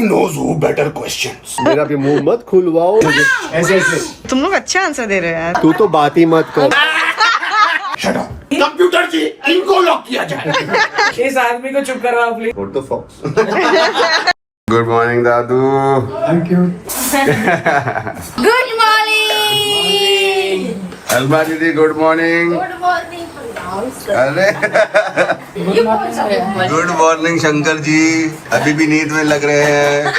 knows who better questions? मेरा भी मुंह मत खुलवाओ मुझे ऐसे ऐसे। तुम लोग अच्छा आंसर दे रहे हो यार। तू तो बात ही मत कर। Shut up. कंप्यूटर जी, इनको लॉक किया जाए। इस आदमी को चुप करवाओ please. What the fuck? Good morning, दादू। Thank you. Good morning. अलमा दीदी गुड मॉर्निंग। Good morning. अरे गुड मॉर्निंग शंकर जी, अभी भी नींद में लग रहे हैं।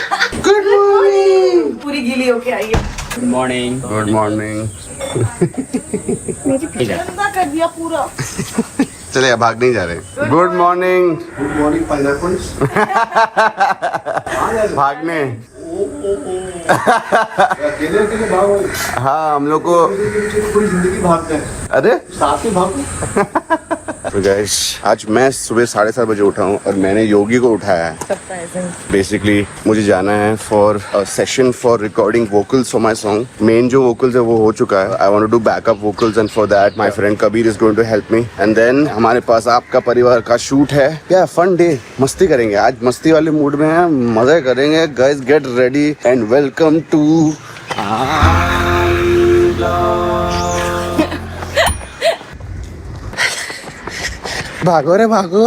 Good morning. पूरी गीली होके आई है। Good morning. Good morning. कर दिया पूरा। चले भाग नहीं जा रहे। Good morning. Good morning pineapples. भागने। हाँ हम लोग को पूरी जिंदगी भागते हैं। अरे साथ ही भागो। तो गाइस आज मैं सुबह 7:30 बजे उठा हूँ और मैंने योगी को उठाया है। बेसिकली मुझे जाना है for session for recording vocals for my song. Main जो वोकल्स है वो हो चुका है। I want to do backup vocals and for that my friend Kabir is going to help me. And then हमारे पास आपका परिवार का शूट है। क्या फन डे, मस्ती करेंगे आज, मस्ती वाले मूड में है, मजे करेंगे। Guys get ready and welcome to Bhago Re भागो।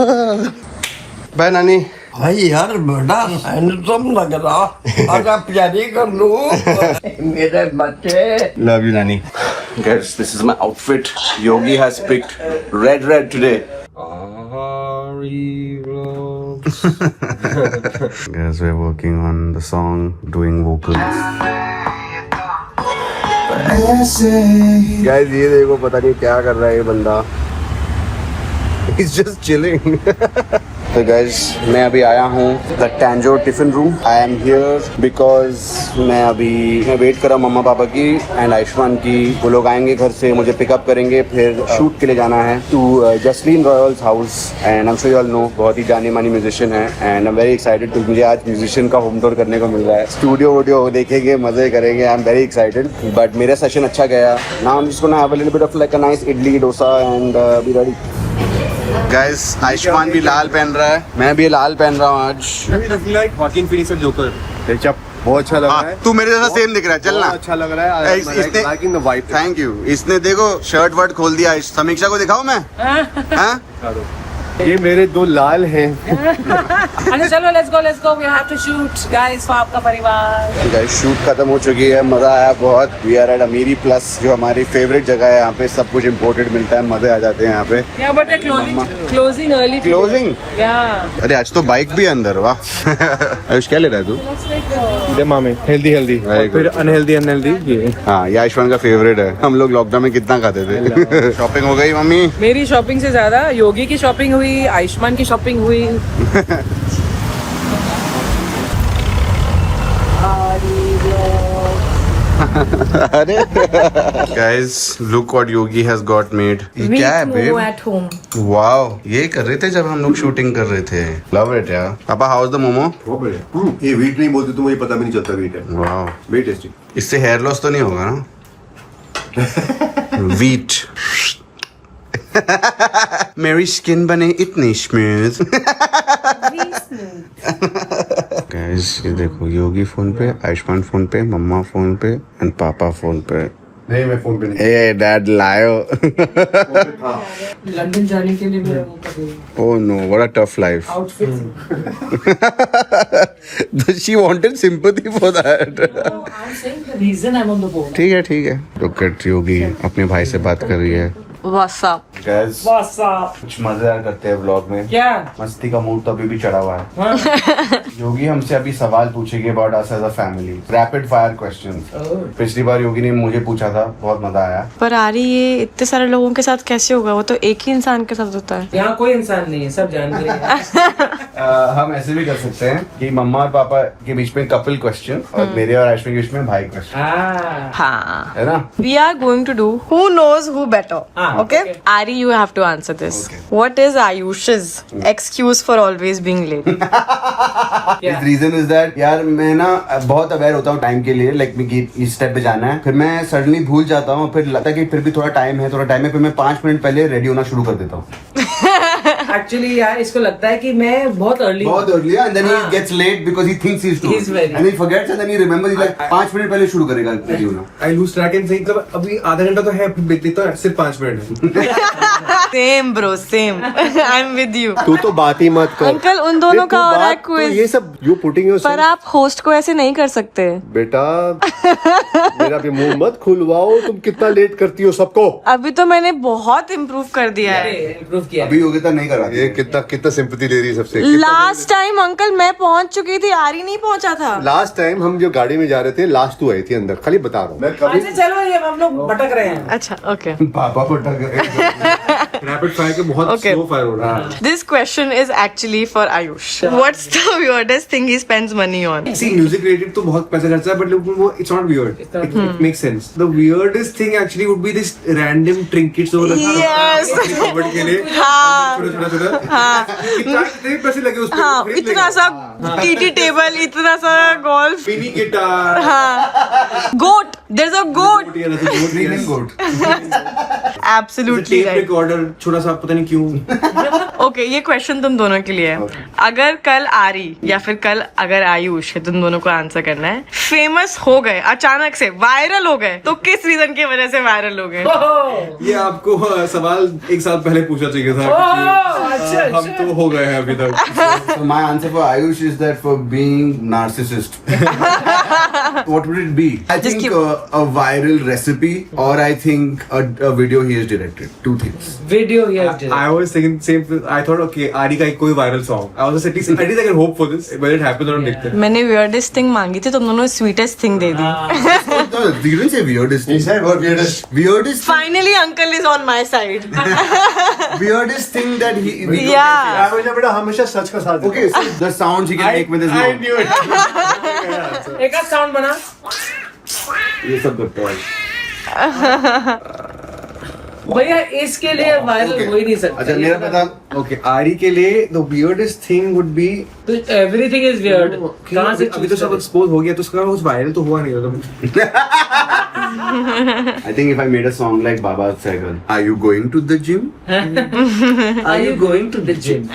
बाय नानी। भाई यार बड़ा हैंडसम लग रहा। अगर प्यारी कर लूं मेरे बच्चे। Love you, Nani. Guys, this is my outfit. Yogi has picked red today. Guys, we're working on the song, doing vocals. Guys, ये देखो पता नहीं क्या कर रहा है ये बंदा. He's just chilling. तो गाइज मैं अभी आया हूँ the Tanjore tiffin room. I am here because मैं वेट कर रहा हूँ मम्मा पापा की एंड आयुष्मान की। वो लोग आएंगे घर से, मुझे पिकअप करेंगे, फिर शूट के लिए जाना है to Jasleen Royal's house. And I am sure you all know, बहुत ही जानी मानी म्यूजिशियन है and I am very excited. मुझे आज म्यूजिशियन का होम टूर करने को मिल रहा है। स्टूडियो वूडियो देखेंगे, मजे करेंगे। आई एम वेरी एक्साइटेड। बट मेरा सेशन अच्छा गया। Now I am just gonna have a little bit of like a nice idli dosa and be ready. Guys Ayushman भी लाल पहन रहा है, मैं भी लाल पहन रहा हूँ आज। बहुत अच्छा लग रहा है। तू मेरे जैसा सेम दिख रहा है, चलना अच्छा लग रहा है। इसने थैंक यू। इसने देखो शर्ट वर्ट खोल दिया। समीक्षा को दिखाऊं मैं? हाँ? ये मेरे दो लाल हैं। अच्छा चलो let's go we have to shoot guys for आपका परिवार। गाइस शूट खत्म हो चुकी है, मजा आया बहुत। वी आर एट अमीरी प्लस, जो हमारी फेवरेट जगह है। यहाँ पे सब कुछ इम्पोर्टेड मिलता है, मजे आ जाते हैं यहाँ पे। But closing early. क्लोजिंग? या अरे आज तो बाइक भी अंदर। वाह। आयुष क्या ले रहा है तू? मामे हेल्दी फिर अनहेल्दी। हाँ ये आयुष्मान का फेवरेट है। हम लोग लॉकडाउन में कितना खाते थे। शॉपिंग हो गई मम्मी? मेरी शॉपिंग से ज्यादा योगी की शॉपिंग हुई, आयुष्मान की शॉपिंग हुई। अरे guys look what Yogi has got made. ये क्या है babe? at home. वाओ, ये कर रहे थे जब हम लोग शूटिंग कर रहे थे। लव इट यार। पापा हाउ इज द मोमो? ये वीट नहीं बोलते तो मुझे पता भी नहीं चलता वीट है। Wow very tasty. इससे हेयर लॉस तो नहीं होगा ना? वीट। मेरी स्किन बने इतनी स्मूथ। गाइस ये देखो, योगी फोन पे, आयुष्मान फोन पे, मम्मा फोन पे एंड पापा फोन पे। नहीं मैं फोन पे नहीं। ए डैड लायो। लंदन जाने के लिए मेरा वो कर रही है। Oh no, what a tough life. Outfit. She wanted sympathy for that. I'm saying the reason I'm on the board. ठीक है। Look at योगी अपने भाई से बात कर रही है। What's up? Guys, What's up? कुछ मजेदार करते हैं व्लॉग में। क्या? मस्ती का मूड तो अभी भी चढ़ा हुआ है। योगी हमसे अभी सवाल पूछेगी about us as a family. Rapid fire questions. पिछली बार योगी ने मुझे पूछा था, बहुत मजा आया। पर आरी ये इतने सारे लोगों के साथ कैसे होगा? वो तो एक ही इंसान के साथ होता है। यहाँ कोई इंसान नहीं है, सब जानते हैं। हम ऐसे भी कर सकते हैं कि मम्मा और पापा के बीच में कपल क्वेश्चन और मेरे और आयुष्मान के बीच में भाई क्वेश्चन, हाँ। है ना? We are going to do who knows who better. Okay? okay. Ari, you have to answer this. Okay. What is Ayush's excuse for always being late? His reason is that यार मैं ना बहुत aware होता हूँ time के लिए, like मैं इस स्टेप पे जाना है, फिर मैं सडनली भूल जाता हूँ, फिर लगता है कि फिर भी थोड़ा टाइम है, फिर मैं 5 मिनट पहले रेडी होना शुरू कर देता हूँ। एक्चुअली यार इसको लगता है कि मैं बहुत अर्ली बहुत early है, and then he gets late because he thinks he's too He's early. very- And he forgets and then he remembers he's like 5 minute पहले शुरू करेगा वीडियो ना. I lose track and think मतलब अभी आधा घंटा तो है, फिर देख लेता हूँ सिर्फ 5 मिनट है. Same bro same I am with you तू तो बात ही मत कर. अंकल उन दोनों का हो रहा है तो ये क्विज सब यू पुटिंग योर पर आप होस्ट को ऐसे नहीं कर सकते बेटा मेरा भी मुंह मत खुलवाओ. तुम कितना लेट करती हो सबको. अभी तो मैंने बहुत इम्प्रूव कर दिया है इम्प्रूव किया अभी योग्यता नहीं करा. ये कितना सिंपैथी ले रही है सबसे. लास्ट टाइम अंकल मैं पहुंच चुकी थी आरी नहीं पहुंचा था लास्ट टाइम हम जो गाड़ी में जा रहे थे, लास्ट तू आई थी अंदर. खाली बता रहा हूँ मैं कभी अच्छा चलो ये हम लोग भटक रहे हैं. अच्छा ओके पापा पटा कर. रैपिड फायर के बहुत Okay. स्लो फायर हो रहा है. This question is actually for Ayush. What's the weirdest thing he spends money on? See, music related तो बहुत पैसा खर्चा है, but वो it's not weird. It makes sense. The weirdest thing actually would be this random trinkets over the Yes. Kabaddi के लिए. हाँ छोटा. कितने पैसे लगे उस पे? हाँ खरीद इतना लेगा. सा टीटी टेबल इतना सा गोल्फ मिनी गिटार. हाँ गोट there's a goat Screaming goat. absolutely tape right recorder छोटा सा, पता नहीं क्यों. ओके ये क्वेश्चन तुम दोनों के लिए है अगर कल आरी या फिर कल अगर आयुष है तुम दोनों को आंसर करना है फेमस हो गए अचानक से वायरल हो गए तो किस रीजन की वजह से वायरल हो गए ये आपको सवाल एक साल पहले पूछना चाहिए था. क्योंकि, हम तो हो गए हैं अभी तक. So my answer for Ayush is that for being narcissist. What would it be? I Just think keep- a viral recipe, or I think a video he has directed. Two things. Video ये I was thinking same. I thought okay, आरी का एक कोई viral song. I was at least I can hope for this. Whether it happens or not, देखते हैं. मैंने weirdest thing मांगी थी तुम दोनों sweetest thing they the No, you didn't say weirdest. He said what weirdest. Weirdest. Finally uncle is on my side Weirdest thing that he. Yeah. हमेशा बेटा हमेशा सच का साथ. Okay, so the sounds he can make with his I mouth. knew it. एक आध sound बना. ये सब करता है. भैया इसके लिए वायरल हो ही नहीं सकता. अच्छा मेरा पता. Okay, आरी के लिए the weirdest thing would be. तो एवरीथिंग इज वियर्ड. कहाँ से अभी तो सब एक्सपोज हो गया तो उसका कुछ वायरल तो हुआ नहीं होता. I think if I made a song like Baba Sehgal, are you going to the gym? Are you going to the gym?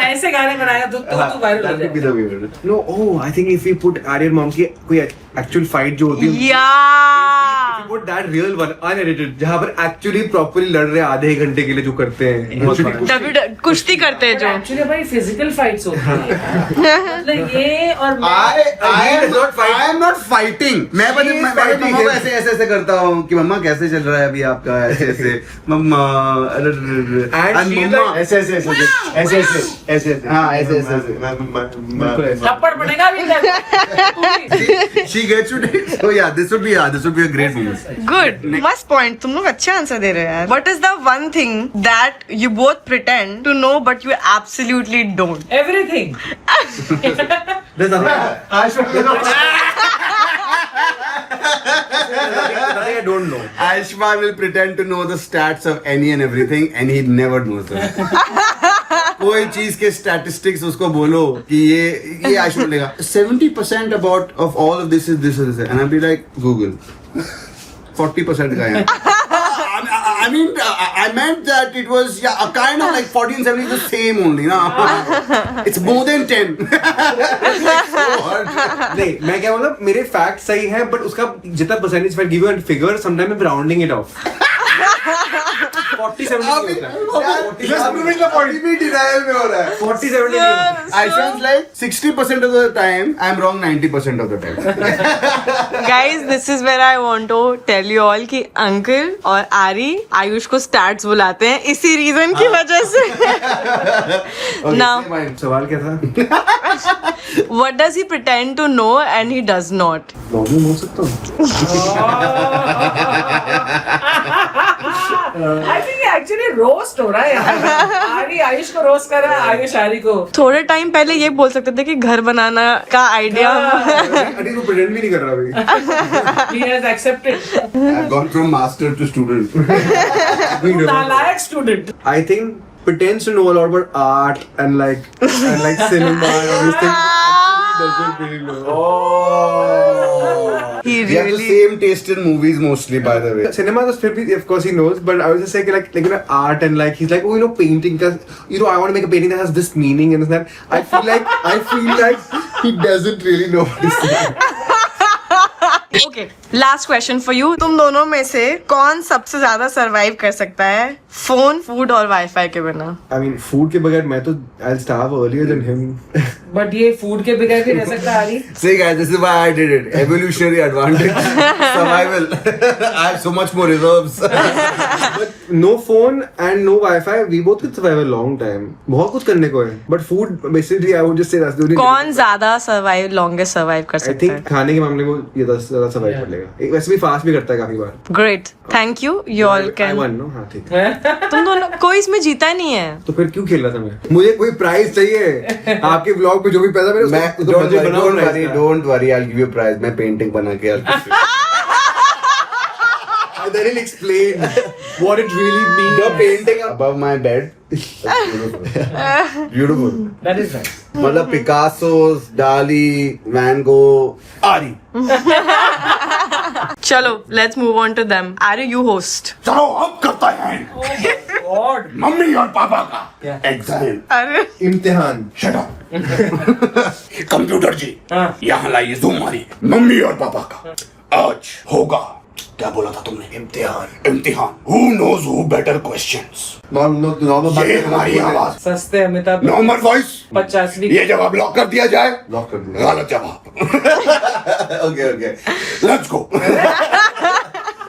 ऐसे गाने बनाया तो वायरल हो That would be जाए. the weirdest. No, I think if we put Aryan mom की कोई actual fight जो होती है. या If we put that real one unedited जहाँ पर actually properly लड़ रहे हैं आधे एक घंटे के लिए जो करते हैं. बहुत fun. कुश्ती करते हैं जो एक्चुअली भाई फिजिकल फाइट्स होती है. मतलब ये और I am not fighting. मैं मम्मा को ऐसे करता हूँ कि मम्मा कैसे चल रहा है अभी आपका ऐसे मम्मा And she is like- ऐसे हाँ ऐसे थप्पड़ पड़ेगा अभी. she gets to it. So yeah, this would be a great movie. Good मस्त पॉइंट तुम लोग अच्छे आंसर दे रहे हो यार what is the one thing that you both pretend to know but you absolutely don't everything. There's nothing I don't know. Aishma will pretend to know the stats of any and everything and he never knows them. कोई चीज के statistics उसको बोलो कि ये आयुष बोलेगा 70% about of all of this is this and this and I'll be like Google 40% का है. I mean, I meant that it was a kind of like 40 and 70 is the same only, na? It's more than 10. It's like so hard. नहीं मैं क्या मतलब मेरे fact सही है but उसका जितना percentage if I give you a figure sometime I'm rounding it off. 40-70 Just proving the point. भी denial में हो रहा है. 40-70 I sounds like 60% of the time I'm wrong 90% of the time. Guys this is where I want to tell you all कि uncle और आरी आयुष को stats बुलाते हैं इसी रीजन की वजह से नाउ सवाल क्या था? What does he pretend to know and he does not problem हो सकता हूँ. आई थिंक एक्चुअली रोस्ट हो रहा है यार. आरी आयुष को रोस्ट कर रहा है, आयुष आरी को. थोड़े टाइम पहले ये बोल सकते थे कि घर बनाना का आइडिया अरे वो प्रेजेंट भी नहीं कर रहा अभी. He has accepted. I've gone from master to student. नालायक student. I think pretends to know a lot about art and like cinema and all these things. Doesn't really know. He We have the really. same taste in movies mostly, by the way. Cinema is of course he knows, but I was just saying like you know art and like he's like, oh, you know, painting, because you know I want to make a painting that has this meaning and that. I feel like he doesn't really know what he's saying. Okay, last question for you. तुम दोनों में से कौन सबसे ज्यादा survive कर सकता है फोन, फूड और वाईफाई के बिना? I mean, food के बगैर मैं तो I'll starve earlier than him. But ये फूड के बगैर भी रह सकता है आरी. See guys, this is why I did it. Evolutionary advantage. Survival. I have so much more reserves. But no phone and no Wi-Fi, we both could survive a long time. बहुत कुछ करने को है. But food, basically, I would just say that's the only. कौन ज्यादा survive, longest survive कर I सकता think है? खाने के मामले में ये ज्यादा survive कर लेगा. वैसे भी fast भी करता है काफी बार. Great, thank you. You all I can. won, no? हाँ ठीक है. तुम दोनों कोई इसमें जीता नहीं है. तो फिर क्यों खेल रहा था मैं? मुझे कोई प्राइज चाहिए. आपके ब्लॉग पे जो भी पैसा मेरे मैं उसको budget बनाओ prize का. don't worry, I'll give you a prize. मैं painting बना के I'll give you. And then he'll explain what it really means. The painting above my bed. Beautiful. That is nice. मतलब पिकासोस, डाली, वैन गो, आरी. चलो, let's move on to them. Are you host? चलो अब करता है गॉड. मम्मी और पापा का एग्जाम. अरे इम्तिहान. Shut up. कंप्यूटर जी, हाँ. यहाँ लाइए जूम मारिए. मम्मी और पापा का आज होगा, क्या बोला था तुमने? इम्तिहान. Who knows who better questions? Normal ये हमारी आवाज. सस्ते अमिताभ. Normal voice. 50वीं. ये जवाब लॉक कर दिया जाए. लॉक कर दिया. गलत जवाब. Okay. Let's go.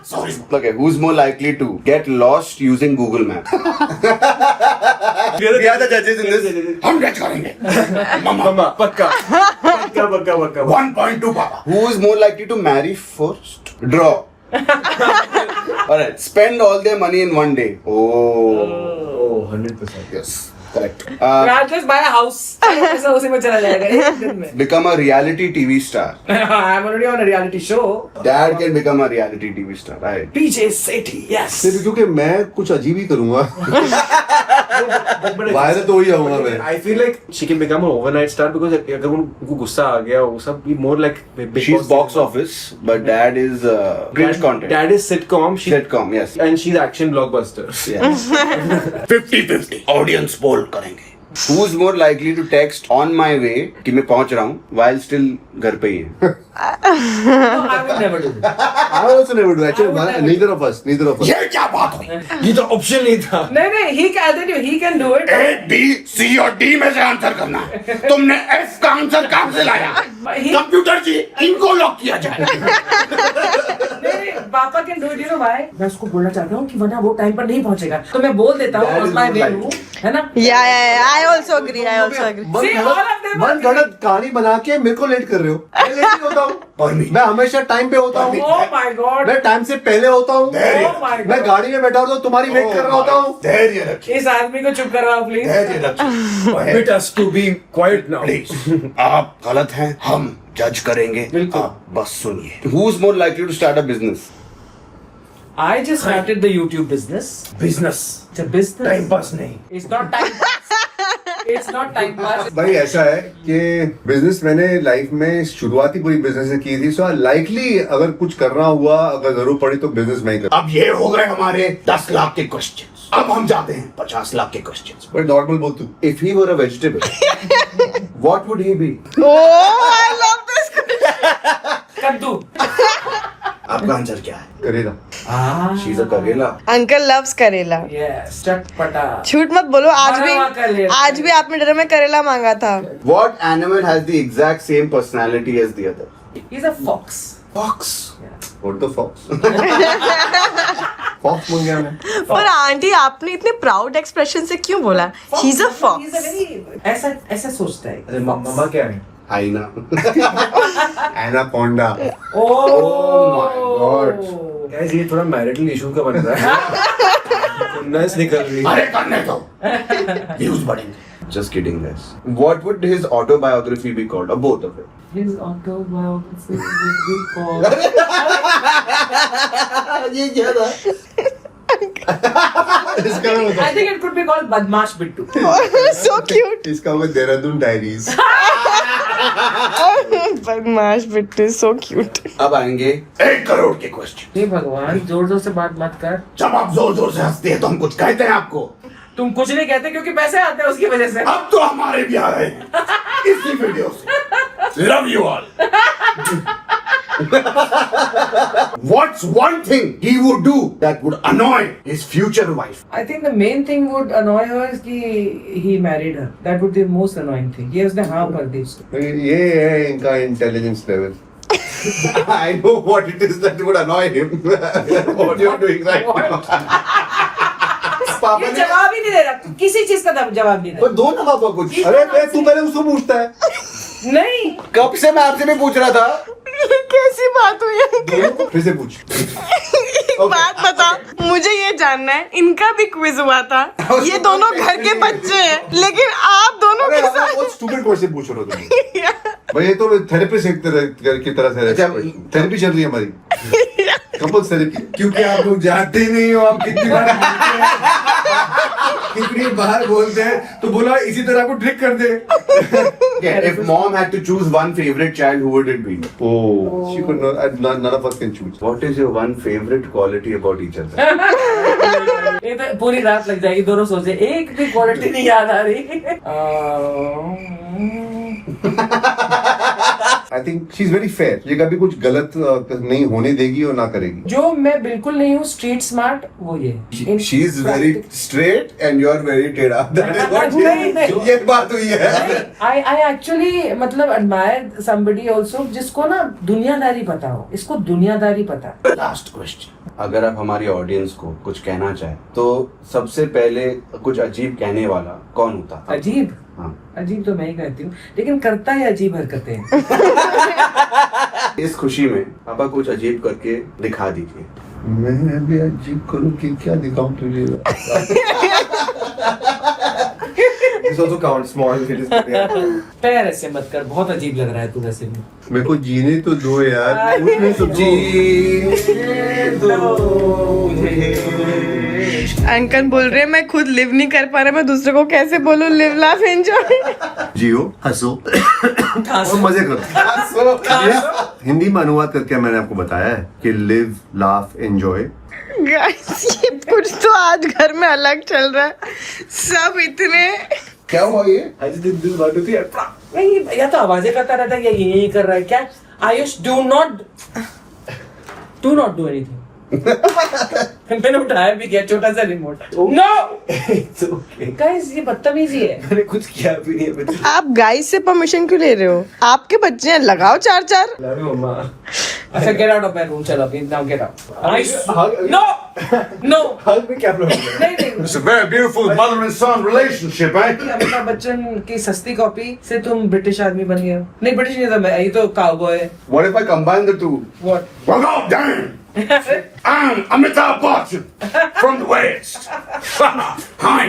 Sorry. Okay, who's more likely to get lost using Google Maps? We are the judges in this. हम जज करेंगे. मम्मा. मम्मा पक्का. पक्का. 1.2 पापा. Who's more likely to marry first? Draw. Alright, spend all their money in one day. Oh, 100%. yes, correct. Just buy a house. पैसा उसी में चला जाएगा एक दिन में. Become a reality TV star. I'm already on a reality show. Dad can become a reality TV star, right? PJ Sethi. Yes. सिर्फ क्योंकि मैं कुछ अजीब ही करूंगा. वायरल तो ही जाऊंगा मैं. I feel like she can become an overnight star because अगर उनको गुस्सा आ गया वो सब be more like She's box office, but Dad is cringe content. Dad is sitcom. Sitcom, yes. And she's action blockbusters. Yes. 50-50 audience poll करेंगे. Who's more likely to text on my way कि मैं पहुंच रहा हूँ while still घर पे ही है? No, I would never do that. I also never do actually. Neither of us. ये क्या बात हुई? ये तो ऑप्शन नहीं था. नहीं, he can do it. A, B, C और D में से आंसर करना है. तुमने F का आंसर कहाँ से लाया? कंप्यूटर जी, इनको लॉक किया जाए. नहीं, पापा can do it. You know why? मैं उसको बोलना चाहता हूँ कि वरना वो टाइम पर नहीं पहुँचेगा. तो मैं बोल देता हूँ on my way हूँ, है ना? Yeah. I also agree. See, all of them are गलत कहानी बना के मेरे को लेट कर रहे हो. मैं लेट नहीं होता हूँ. मैं हमेशा टाइम पे होता हूँ. Oh my God. मैं टाइम से पहले होता हूँ. Oh my God. मैं गाड़ी में बैठा होता हूँ तुम्हारी वेट कर रहा होता हूँ. धैर्य रखिए. इस आदमी को चुप करवाओ प्लीज. धैर्य रखिए. Let us to be quiet now. Please, आप गलत हैं, हम जज करेंगे. आप बस सुनिए. Who's more likely to start a business? I just started the YouTube business. Business It's a business. Time pass नहीं. It's not time pass. It's not time pass. भाई ऐसा है कि बिजनेस मैंने लाइफ में शुरुआती पूरी बिजनेस से की थी. सो लाइकली अगर कुछ करना हुआ, अगर जरूरत पड़ी तो बिजनेस में ही कर. अब ये हो गए हमारे 10 लाख के क्वेश्चंस. अब हम जाते हैं 50 लाख के क्वेश्चंस. बट नॉर्मल बोल तू. If he were a vegetable, what would he be? Oh, I love this. कद्दू. आपका आंसर क्या है? करेला. She's a करेला. Uncle loves करेला. Yes. चटपटा. झूठ मत बोलो. भरा हुआ करेला. आज भी आपने डिनर में करेला मांगा था. What animal has the exact same personality as the other? He's a fox. Fox. What the fox? Fox बोल गया मैं. पर आंटी आपने इतने प्राउड एक्सप्रेशन से क्यों बोला? He's a He's a fox. very ऐसा सोचता है. अरे मम्मा क्या है? Hyena. Anaconda. Oh my God. Guys ये थोड़ा मैरिटल इशू का बन रहा है. खुन्नस निकल रही है. अरे करने दो. व्यूज बढ़ेंगे. Just kidding, guys. What would his autobiography be called, or both of it? His autobiography would be called. ये क्या था? इसका नाम I think it could be called Badmash Bittu. So cute. इसका वो देहरादून डायरीज. बदमाश बिट्टू, so cute. अब आएंगे 1 करोड़ के क्वेश्चन। हे भगवान, जोर जोर से बात मत कर। जब आप जोर जोर से हंसते हैं तो हम कुछ कहते हैं आपको। तुम कुछ नहीं कहते क्योंकि पैसे आते हैं उसकी वजह से। अब तो हमारे भी आ रहे हैं इसी वीडियो से। Love you all. What's one thing he would do that would annoy his future wife? I think the main thing would annoy her is कि he married her. That would be the most annoying thing. ये उसने हाँ कर दी उसको। ये है इनका intelligence level. I know what it is that would annoy him. What you're doing right now. पापा ये ने जवाब ही नहीं दे रहा, किसी चीज का जवाब नहीं दे पर दो ना पापा कुछ. अरे तू पहले उसको पूछता है. रहा। नहीं, कब से मैं आपसे भी पूछ रहा था. कैसी बात हुई है? फिर से पूछ. एक बात बता, मुझे ये जानना है, इनका भी क्विज हुआ था, ये दोनों घर के बच्चे हैं, लेकिन आप दोनों अरे के हम साथ बहुत स्टूपिड क्वेश्चन पूछ रहे हो तुम. भाई ये तो थेरेपी की तरह से थेरेपी चल रही है हमारी. Couples therapy. क्योंकि आप लोग जानते नहीं हो आप कितनी बार बोलते हैं तो बोला इसी तरह को ट्रिक कर दे. Yeah, if mom had to choose one favorite child, who would it be? Oh, she could not. None of us can choose. What is your one favorite quality about each other? ये तो पूरी रात लग जाएगी दोनों सोचे, एक भी क्वालिटी नहीं याद आ रही। I think she's very fair. ये कभी कुछ गलत नहीं होने देगी और ना करेगी. जो मैं बिल्कुल नहीं हूँ स्ट्रीट स्मार्ट, वो ये। She's very straight and you're very टेढ़ा. That is what she is. ये बात हुई है. I actually मतलब admire somebody also जिसको ना दुनियादारी पता हो, इसको दुनियादारी पता है। Last question. अगर आप हमारी ऑडियंस को कुछ कहना चाहे तो सबसे पहले कुछ अजीब कहने वाला कौन होता? अजीब? हाँ. अजीब तो मैं ही कहती हूँ, लेकिन करता है अजीब हरकतें हैं। इस खुशी में पापा कुछ अजीब करके दिखा दीजिए. मैं भी अजीब करूँ कि क्या दिखाऊं तुझे? This also counts small. पैर ऐसे मत कर, बहुत अजीब लग रहा है तू वैसे भी। मेरे को जीने तो दो यार. उसमें तो अंकल बोल रहे हैं मैं खुद लिव नहीं कर पा रहा, मैं दूसरे को कैसे बोलूं लिव लाफ एंजॉय. जियो, हंसो और मजे करो. हिंदी में अनुवाद करके मैंने आपको बताया है कि लिव लाफ एंजॉय. गाइस ये कुछ तो आज घर में अलग चल रहा है, सब इतने. क्या हुआ ये? नहीं, या तो आवाजें करता रहता है या ये कर रहा है क्या? Ayush, do not do anything. मैंने उठाया भी क्या, छोटा सा रिमोट. नो, गाइस ये बदतमीजी है. मैंने कुछ किया भी नहीं है. आप गाइस से परमिशन क्यों ले रहे हो? आपके बच्चे हैं, लगाओ 4-4. अच्छा, get out of my room. चलो अभी, नाउ गेट आउट. नो हग में क्या प्रॉब्लम है? नहीं. It's a very beautiful mother and son relationship, eh? Amitabh Bachchan की सस्ती कॉपी से तुम ब्रिटिश आदमी बन गए हो. नहीं, ब्रिटिश नहीं था मैं, ये तो काउबॉय है. What if I combine the two? What? Well, God damn! I'm Amitabh Bachchan from the West. Hi.